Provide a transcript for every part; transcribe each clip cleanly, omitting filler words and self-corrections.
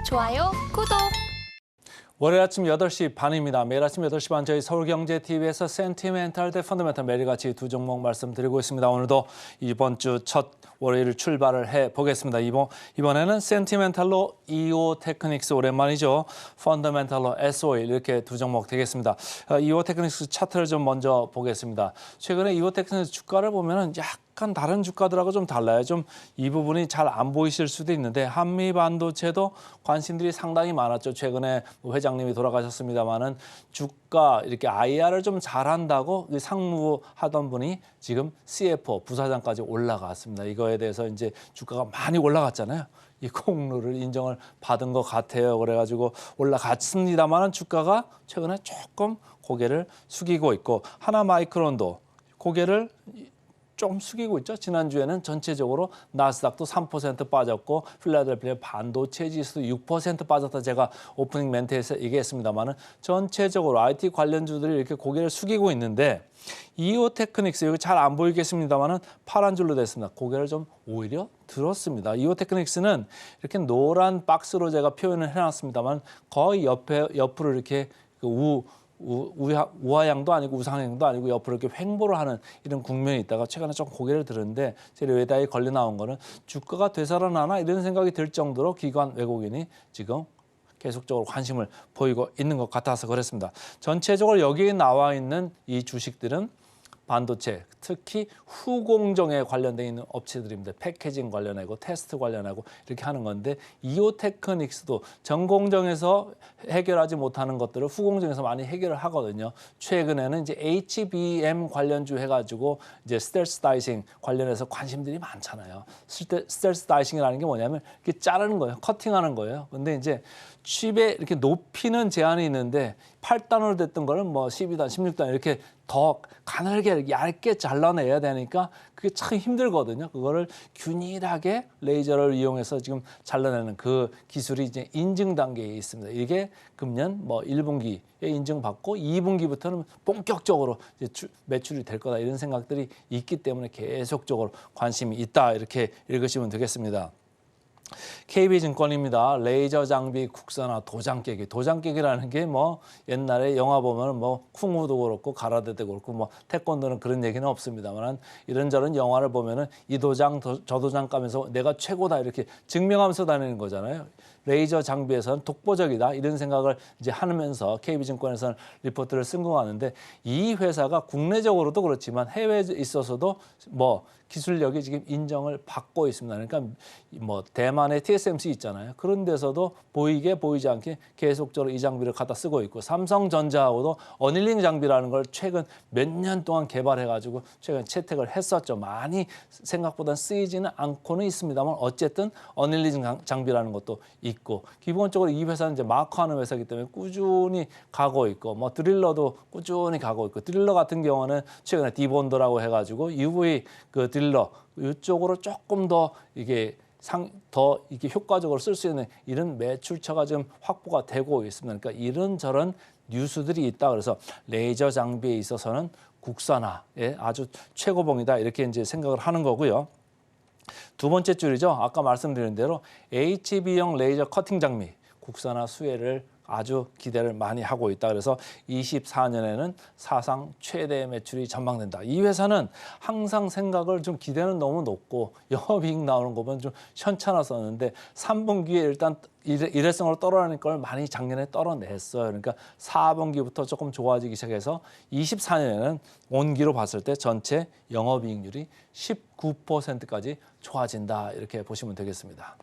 좋아요, 구독. 월요일 아침 8시 반입니다. 매일 아침 8시 반 저희 서울경제TV에서 센티멘탈 대 펀더멘탈 매일같이 두 종목 말씀드리고 있습니다. 오늘도 이번 주 첫 월요일 출발을 해보겠습니다. 이번에는 센티멘탈로 이오테크닉스 오랜만이죠. 펀더멘탈로 SO일 이렇게 두 종목 되겠습니다. 이오테크닉스 차트를 좀 먼저 보겠습니다. 최근에 이오테크닉스 주가를 보면은 약간 다른 주가들하고 좀 달라요. 좀 이 부분이 잘 안 보이실 수도 있는데 한미 반도체도 관심들이 상당히 많았죠. 최근에 회장님이 돌아가셨습니다만은 주가 이렇게 IR을 좀 잘한다고 상무 하던 분이 지금 CFO 부사장까지 올라갔습니다. 이거에 대해서 이제 주가가 많이 올라갔잖아요. 이 공로를 인정을 받은 것 같아요. 그래가지고 올라갔습니다만은 주가가 최근에 조금 고개를 숙이고 있고 하나마이크론도 고개를 좀 숙이고 있죠. 지난주에는 전체적으로 나스닥도 3% 빠졌고 필라델피아 반도체 지수도 6% 빠졌다 제가 오프닝 멘트에서 얘기했습니다만은 전체적으로 IT 관련주들이 이렇게 고개를 숙이고 있는데 이오테크닉스 여기 잘 안 보이겠습니다만은 파란 줄로 됐습니다. 고개를 좀 오히려 들었습니다. 이오테크닉스는 이렇게 노란 박스로 제가 표현을 해놨습니다만 거의 옆으로 이렇게 우하향도 아니고 우상향도 아니고 옆으로 이렇게 횡보를 하는 이런 국면이 있다가 최근에 좀 고개를 들었는데 제 레다에 걸려 나온 거는 주가가 되살아나나 이런 생각이 들 정도로 기관 외국인이 지금 계속적으로 관심을 보이고 있는 것 같아서 그렇습니다. 전체적으로 여기에 나와 있는 이 주식들은 반도체, 특히 후공정에 관련되어 있는 업체들입니다. 패키징 관련하고 테스트 관련하고 이렇게 하는 건데 이오테크닉스도 전공정에서 해결하지 못하는 것들을 후공정에서 많이 해결을 하거든요. 최근에는 이제 HBM 관련주 해가지고 이제 스텔스 다이싱 관련해서 관심들이 많잖아요. 스텔스 다이싱이라는 게 뭐냐면 이렇게 자르는 거예요. 커팅하는 거예요. 근데 이제 칩에 이렇게 높이는 제한이 있는데 8단으로 됐던 거는 뭐 12단, 16단 이렇게 더 가늘게 얇게 잘라내야 되니까 그게 참 힘들거든요. 그거를 균일하게 레이저를 이용해서 지금 잘라내는 그 기술이 이제 인증 단계에 있습니다. 이게 금년 뭐 1분기에 인증받고 2분기부터는 본격적으로 이제 매출이 될 거다 이런 생각들이 있기 때문에 계속적으로 관심이 있다 이렇게 읽으시면 되겠습니다. KB증권입니다. 레이저 장비 국산화 도장 깨기. 도장 깨기라는 게 뭐 옛날에 영화 보면 뭐 쿵우도 그렇고 가라데도 그렇고 뭐 태권도는 그런 얘기는 없습니다만 이런저런 영화를 보면은 이 도장 저 도장 까면서 내가 최고다 이렇게 증명하면서 다니는 거잖아요. 레이저 장비에서는 독보적이다 이런 생각을 이제 하면서 KB증권에서는 리포트를 쓴 거 같는데 이 회사가 국내적으로도 그렇지만 해외에 있어서도 뭐 기술력이 지금 인정을 받고 있습니다. 그러니까 뭐 대만의 TSMC 있잖아요. 그런 데서도 보이게 보이지 않게 계속적으로 이 장비를 갖다 쓰고 있고 삼성전자하고도 어닐링 장비라는 걸 최근 몇 년 동안 개발해가지고 최근 채택을 했었죠. 많이 생각보다 쓰이지는 않고는 있습니다만 어쨌든 어닐링 장비라는 것도 있고 기본적으로 이 회사는 이제 마크하는 회사이기 때문에 꾸준히 가고 있고 뭐 드릴러도 꾸준히 가고 있고 드릴러 같은 경우는 최근에 디본더라고 해가지고 UV 그 드릴러 이쪽으로 조금 더 이게 더 이게 효과적으로 쓸 수 있는 이런 매출처가 지금 확보가 되고 있습니다. 그러니까 이런저런 뉴스들이 있다. 그래서 레이저 장비에 있어서는 국산화에 아주 최고봉이다 이렇게 이제 생각을 하는 거고요. 두 번째 줄이죠. 아까 말씀드린 대로 HB형 레이저 커팅 장비 국산화 수혜를 아주 기대를 많이 하고 있다. 그래서 24년에는 사상 최대 매출이 전망된다. 이 회사는 항상 생각을 좀 기대는 너무 높고 영업이익 나오는 거 보면 좀 현찮았었는데 3분기에 일단 일회성으로 떨어지는 걸 많이 작년에 떨어냈어요. 그러니까 4분기부터 조금 좋아지기 시작해서 24년에는 온기로 봤을 때 전체 영업이익률이 19%까지 좋아진다. 이렇게 보시면 되겠습니다.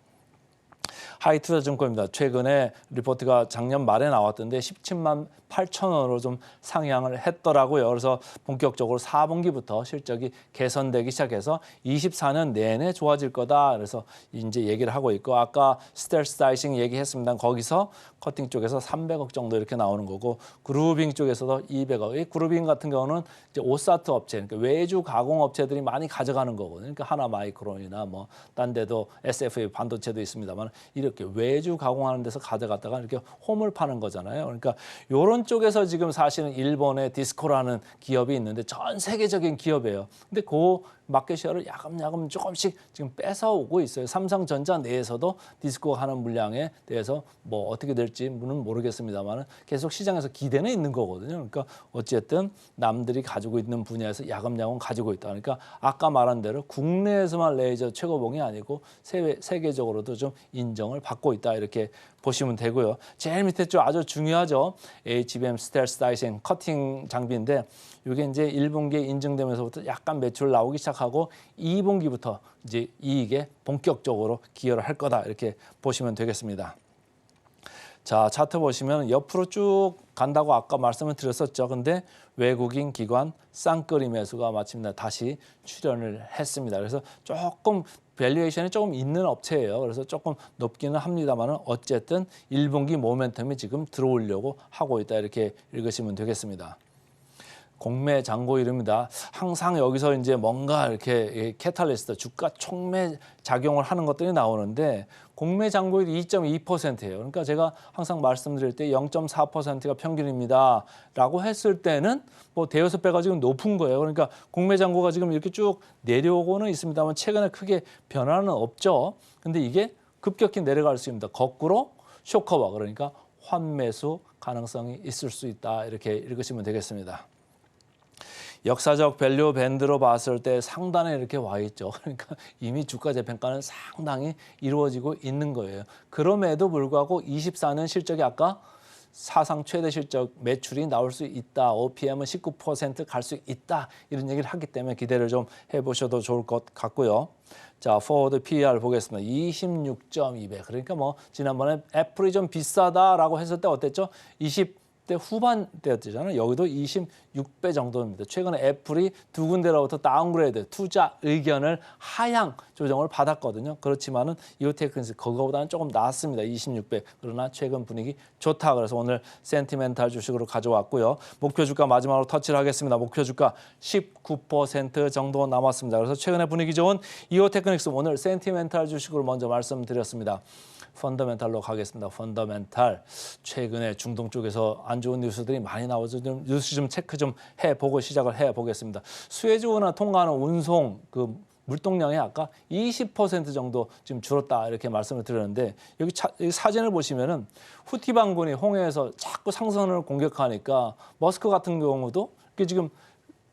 하이투자증권입니다. 최근에 리포트가 작년 말에 나왔던데 17만 8천 원으로 좀 상향을 했더라고요. 그래서 본격적으로 4분기부터 실적이 개선되기 시작해서 24년 내내 좋아질 거다. 그래서 이제 얘기를 하고 있고 아까 스텔스 다이싱 얘기했습니다. 거기서 커팅 쪽에서 300억 정도 이렇게 나오는 거고 그루빙 쪽에서도 200억. 이 그루빙 같은 경우는 이제 오사트 업체, 그러니까 외주 가공 업체들이 많이 가져가는 거거든요. 그러니까 하나마이크론이나 뭐 딴 데도 SFA 반도체도 있습니다만 이렇게 외주 가공하는 데서 가져갔다가 이렇게 홈을 파는 거잖아요. 그러니까 이런 쪽에서 지금 사실은 일본의 디스코라는 기업이 있는데 전 세계적인 기업이에요. 근데 그 마켓 쉐어를 야금야금 조금씩 지금 뺏어오고 있어요. 삼성전자 내에서도 디스코가 하는 물량에 대해서 뭐 어떻게 될지는 모르겠습니다만 계속 시장에서 기대는 있는 거거든요. 그러니까 어쨌든 남들이 가지고 있는 분야에서 야금야금 가지고 있다. 그러니까 아까 말한 대로 국내에서만 레이저 최고봉이 아니고 세계적으로도 좀 인정을 받고 있다. 이렇게 보시면 되고요. 제일 밑에 쪽 아주 중요하죠. HBM 스텔스 다이싱 커팅 장비인데 이게 이제 1분기에 인증되면서부터 약간 매출 나오기 시작하고 2분기부터 이제 이익에 본격적으로 기여를 할 거다. 이렇게 보시면 되겠습니다. 자, 차트 보시면 옆으로 쭉 간다고 아까 말씀을 드렸었죠. 근데 외국인 기관 쌍끌이 매수가 마침내 다시 출현을 했습니다. 그래서 조금 밸류에이션이 조금 있는 업체예요. 그래서 조금 높기는 합니다만 어쨌든 1분기 모멘텀이 지금 들어오려고 하고 있다. 이렇게 읽으시면 되겠습니다. 공매 잔고 이릅니다. 항상 여기서 이제 뭔가 이렇게 캐탈리스트, 주가 촉매 작용을 하는 것들이 나오는데 공매 잔고율이 2.2%예요. 그러니까 제가 항상 말씀드릴 때 0.4%가 평균입니다. 라고 했을 때는 뭐 대여섯 배가 지금 높은 거예요. 그러니까 공매 잔고가 지금 이렇게 쭉 내려오고는 있습니다만 최근에 크게 변화는 없죠. 근데 이게 급격히 내려갈 수 있습니다. 거꾸로 쇼커와 그러니까 환매수 가능성이 있을 수 있다. 이렇게 읽으시면 되겠습니다. 역사적 밸류 밴드로 봤을 때 상단에 이렇게 와 있죠. 그러니까 이미 주가 재평가는 상당히 이루어지고 있는 거예요. 그럼에도 불구하고 24년 실적이 아까 사상 최대 실적 매출이 나올 수 있다. OPM은 19% 갈 수 있다. 이런 얘기를 하기 때문에 기대를 좀 해보셔도 좋을 것 같고요. 자, 포워드 PER 보겠습니다. 26.2배. 그러니까 뭐 지난번에 애플이 좀 비싸다라고 했을 때 어땠죠? 20대 후반대였잖아요. 여기도 26배 정도입니다. 최근에 애플이 두 군데로부터 다운그레이드, 투자 의견을 하향 조정을 받았거든요. 그렇지만은 이오테크니스 그거보다는 조금 낮습니다. 26배. 그러나 최근 분위기 좋다. 그래서 오늘 센티멘탈 주식으로 가져왔고요. 목표 주가 마지막으로 터치를 하겠습니다. 목표 주가 19% 정도 남았습니다. 그래서 최근에 분위기 좋은 이오테크닉스 오늘 센티멘탈 주식으로 먼저 말씀드렸습니다. 펀더멘탈로 가겠습니다. 펀더멘탈 최근에 중동 쪽에서 안 좋은 뉴스들이 많이 나오죠. 좀 뉴스 좀 체크 좀 해보고 시작을 해보겠습니다. 수에즈 운하 통과하는 운송 그 물동량이 아까 20% 정도 지금 줄었다 이렇게 말씀을 드렸는데 여기 사진을 보시면은 후티 반군이 홍해에서 자꾸 상선을 공격하니까 머스크 같은 경우도 이게 지금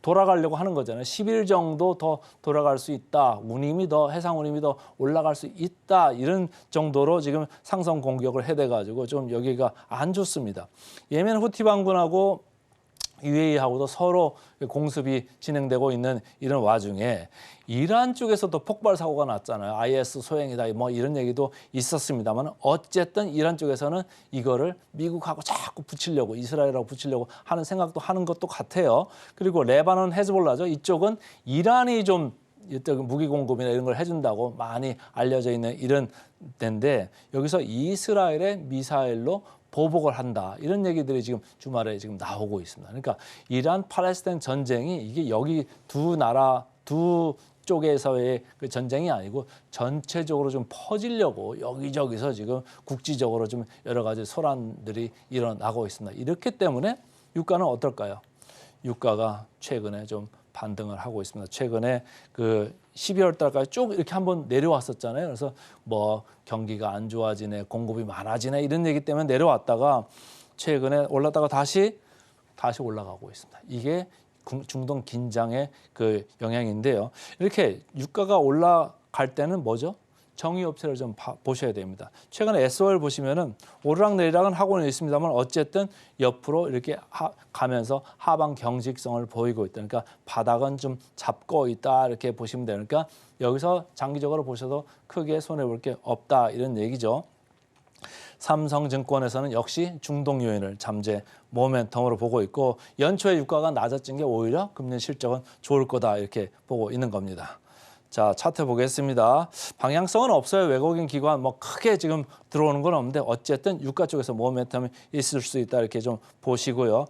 돌아가려고 하는 거잖아요. 10일 정도 더 돌아갈 수 있다. 운임이 더 해상 운임이 더 올라갈 수 있다. 이런 정도로 지금 상선 공격을 해대가지고 좀 여기가 안 좋습니다. 예멘 후티 반군하고 UAE하고도 서로 공습이 진행되고 있는 이런 와중에 이란 쪽에서도 폭발 사고가 났잖아요. IS 소행이다 뭐 이런 얘기도 있었습니다만 어쨌든 이란 쪽에서는 이거를 미국하고 자꾸 붙이려고 이스라엘하고 붙이려고 하는 생각도 하는 것도 같아요. 그리고 레바논 헤즈볼라죠. 이쪽은 이란이 좀 무기 공급이나 이런 걸 해준다고 많이 알려져 있는 이런 데인데 여기서 이스라엘의 미사일로 보복을 한다. 이런 얘기들이 지금 주말에 지금 나오고 있습니다. 그러니까 이란 팔레스타인 전쟁이 이게 여기 두 나라 두 쪽에서의 그 전쟁이 아니고 전체적으로 좀 퍼지려고 여기저기서 지금 국지적으로 좀 여러 가지 소란들이 일어나고 있습니다. 이렇기 때문에 유가는 어떨까요? 유가가 최근에 좀 반등을 하고 있습니다. 최근에 그 12월 달까지 쭉 이렇게 한번 내려왔었잖아요. 그래서 뭐 경기가 안 좋아지네, 공급이 많아지네 이런 얘기 때문에 내려왔다가 최근에 올랐다가 다시 올라가고 있습니다. 이게 중동 긴장의 그 영향인데요. 이렇게 유가가 올라갈 때는 뭐죠? 정의업체를 좀 보셔야 됩니다. 최근에 SOL 보시면은 오르락내리락은 하고는 있습니다만 어쨌든 옆으로 이렇게 가면서 하방 경직성을 보이고 있다. 그러니까 바닥은 좀 잡고 있다 이렇게 보시면 돼요. 그러니까 여기서 장기적으로 보셔도 크게 손해볼 게 없다 이런 얘기죠. 삼성증권에서는 역시 중동 요인을 잠재 모멘텀으로 보고 있고 연초에 유가가 낮아진 게 오히려 금년 실적은 좋을 거다 이렇게 보고 있는 겁니다. 자, 차트 보겠습니다. 방향성은 없어요. 외국인 기관 뭐 크게 지금 들어오는 건 없는데 어쨌든 유가 쪽에서 모멘텀이 있을 수 있다 이렇게 좀 보시고요.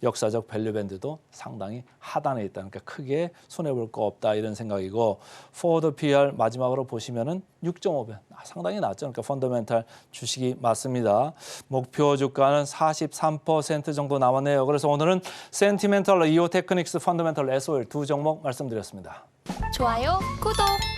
역사적 밸류 밴드도 상당히 하단에 있다. 그러니까 크게 손해볼 거 없다 이런 생각이고 포워드 PER 마지막으로 보시면은 6.5배 상당히 낮죠. 그러니까 펀더멘탈 주식이 맞습니다. 목표 주가는 43% 정도 남았네요. 그래서 오늘은 센티멘탈, 이오테크닉스, 펀더멘탈, SOL 두 종목 말씀드렸습니다. 좋아요, 구독.